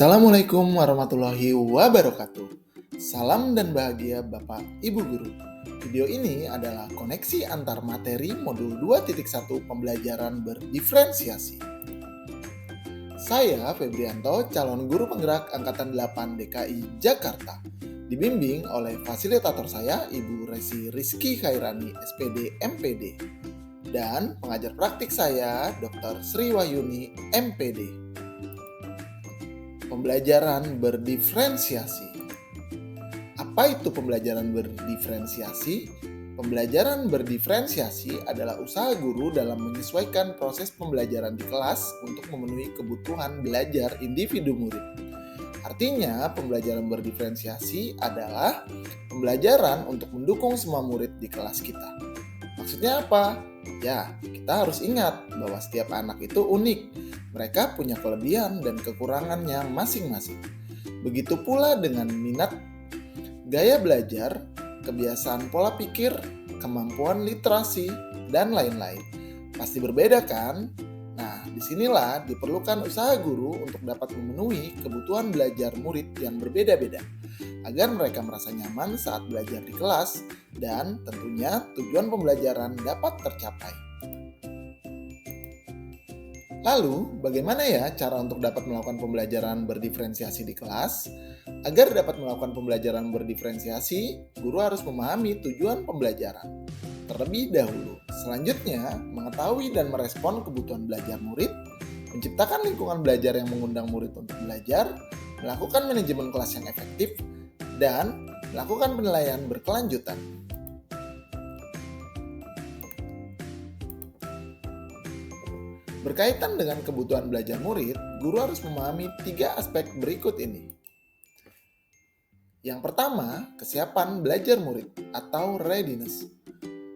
Assalamualaikum warahmatullahi wabarakatuh. Salam dan bahagia Bapak Ibu Guru. Video ini adalah koneksi antar materi modul 2.1 pembelajaran berdiferensiasi. Saya Febrianto, calon guru penggerak Angkatan 8 DKI Jakarta. Dibimbing oleh fasilitator saya, Ibu Resi Rizky Khairani, SPD MPD. Dan pengajar praktik saya, Dr. Sri Wahyuni, MPD. Pembelajaran berdiferensiasi. Apa itu pembelajaran berdiferensiasi? Pembelajaran berdiferensiasi adalah usaha guru dalam menyesuaikan proses pembelajaran di kelas untuk memenuhi kebutuhan belajar individu murid. Artinya, pembelajaran berdiferensiasi adalah pembelajaran untuk mendukung semua murid di kelas kita. Maksudnya apa? Ya, kita harus ingat bahwa setiap anak itu unik. Mereka punya kelebihan dan kekurangannya masing-masing. Begitu pula dengan minat, gaya belajar, kebiasaan pola pikir, kemampuan literasi, dan lain-lain. Pasti berbeda kan? Nah, disinilah diperlukan usaha guru untuk dapat memenuhi kebutuhan belajar murid yang berbeda-beda, agar mereka merasa nyaman saat belajar di kelas, dan tentunya tujuan pembelajaran dapat tercapai. Lalu, bagaimana ya cara untuk dapat melakukan pembelajaran berdiferensiasi di kelas? Agar dapat melakukan pembelajaran berdiferensiasi, guru harus memahami tujuan pembelajaran. Terlebih dahulu, selanjutnya, mengetahui dan merespon kebutuhan belajar murid, menciptakan lingkungan belajar yang mengundang murid untuk belajar, melakukan manajemen kelas yang efektif, dan melakukan penilaian berkelanjutan. Berkaitan dengan kebutuhan belajar murid, guru harus memahami 3 aspek berikut ini. Yang pertama, kesiapan belajar murid atau readiness.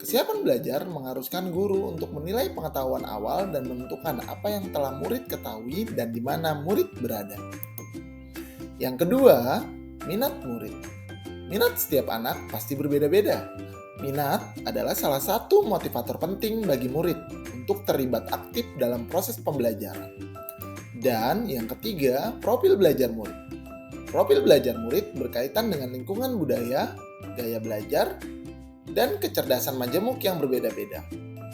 Kesiapan belajar mengharuskan guru untuk menilai pengetahuan awal dan menentukan apa yang telah murid ketahui dan di mana murid berada. Yang kedua, minat murid. Minat setiap anak pasti berbeda-beda. Minat adalah salah satu motivator penting bagi murid untuk terlibat aktif dalam proses pembelajaran. Dan yang ketiga, profil belajar murid. Profil belajar murid berkaitan dengan lingkungan budaya, gaya belajar, dan kecerdasan majemuk yang berbeda-beda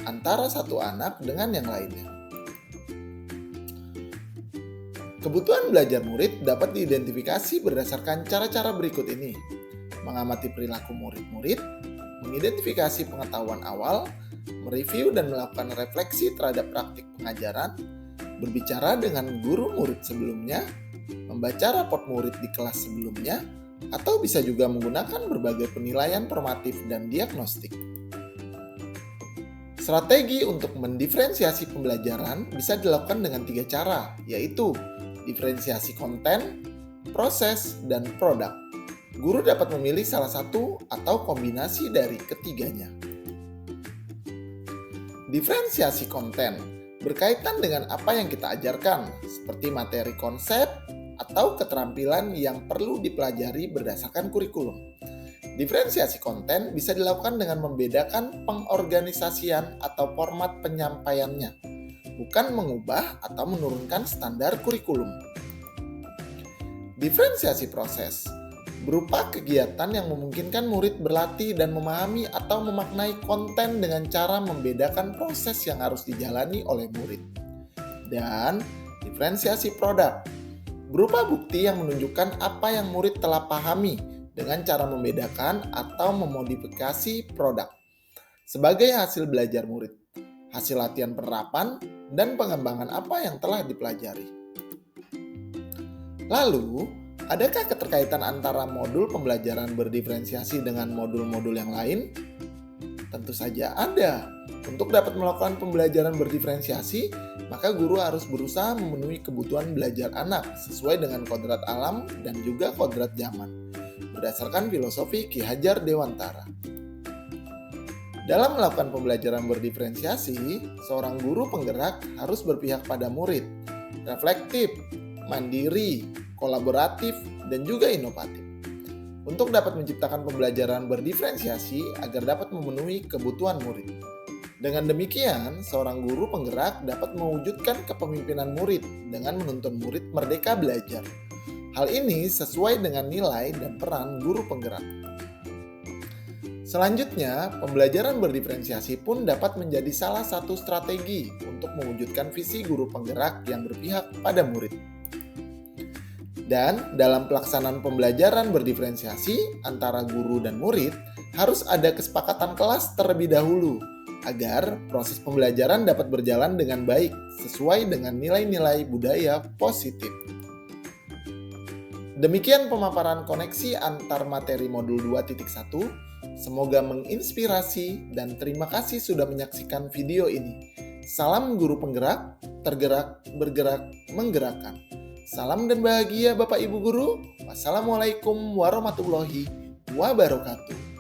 antara satu anak dengan yang lainnya. Kebutuhan belajar murid dapat diidentifikasi berdasarkan cara-cara berikut ini. Mengamati perilaku murid-murid, mengidentifikasi pengetahuan awal, mereview dan melakukan refleksi terhadap praktik pengajaran, berbicara dengan guru murid sebelumnya, membaca raport murid di kelas sebelumnya, atau bisa juga menggunakan berbagai penilaian formatif dan diagnostik. Strategi untuk mendiferensiasi pembelajaran bisa dilakukan dengan 3 cara, yaitu diferensiasi konten, proses, dan produk. Guru dapat memilih salah satu atau kombinasi dari ketiganya. Diferensiasi konten berkaitan dengan apa yang kita ajarkan, seperti materi konsep atau keterampilan yang perlu dipelajari berdasarkan kurikulum. Diferensiasi konten bisa dilakukan dengan membedakan pengorganisasian atau format penyampaiannya, bukan mengubah atau menurunkan standar kurikulum. Diferensiasi proses berupa kegiatan yang memungkinkan murid berlatih dan memahami atau memaknai konten dengan cara membedakan proses yang harus dijalani oleh murid. Dan diferensiasi produk berupa bukti yang menunjukkan apa yang murid telah pahami dengan cara membedakan atau memodifikasi produk sebagai hasil belajar murid, hasil latihan penerapan, dan pengembangan apa yang telah dipelajari. Lalu, adakah keterkaitan antara modul pembelajaran berdiferensiasi dengan modul-modul yang lain? Tentu saja ada. Untuk dapat melakukan pembelajaran berdiferensiasi, maka guru harus berusaha memenuhi kebutuhan belajar anak sesuai dengan kodrat alam dan juga kodrat zaman, berdasarkan filosofi Ki Hajar Dewantara. Dalam melakukan pembelajaran berdiferensiasi, seorang guru penggerak harus berpihak pada murid, reflektif, mandiri, kolaboratif, dan juga inovatif. Untuk dapat menciptakan pembelajaran berdiferensiasi agar dapat memenuhi kebutuhan murid. Dengan demikian, seorang guru penggerak dapat mewujudkan kepemimpinan murid dengan menuntun murid merdeka belajar, Hal ini sesuai dengan nilai dan peran guru penggerak. Selanjutnya, pembelajaran berdiferensiasi pun dapat menjadi salah satu strategi untuk mewujudkan visi guru penggerak yang berpihak pada murid. Dan dalam pelaksanaan pembelajaran berdiferensiasi antara guru dan murid, harus ada kesepakatan kelas terlebih dahulu agar proses pembelajaran dapat berjalan dengan baik sesuai dengan nilai-nilai budaya positif. Demikian pemaparan koneksi antar materi modul 2.1. Semoga menginspirasi dan terima kasih sudah menyaksikan video ini. Salam guru penggerak, tergerak, bergerak, menggerakkan. Salam dan bahagia Bapak Ibu Guru. Wassalamualaikum warahmatullahi wabarakatuh.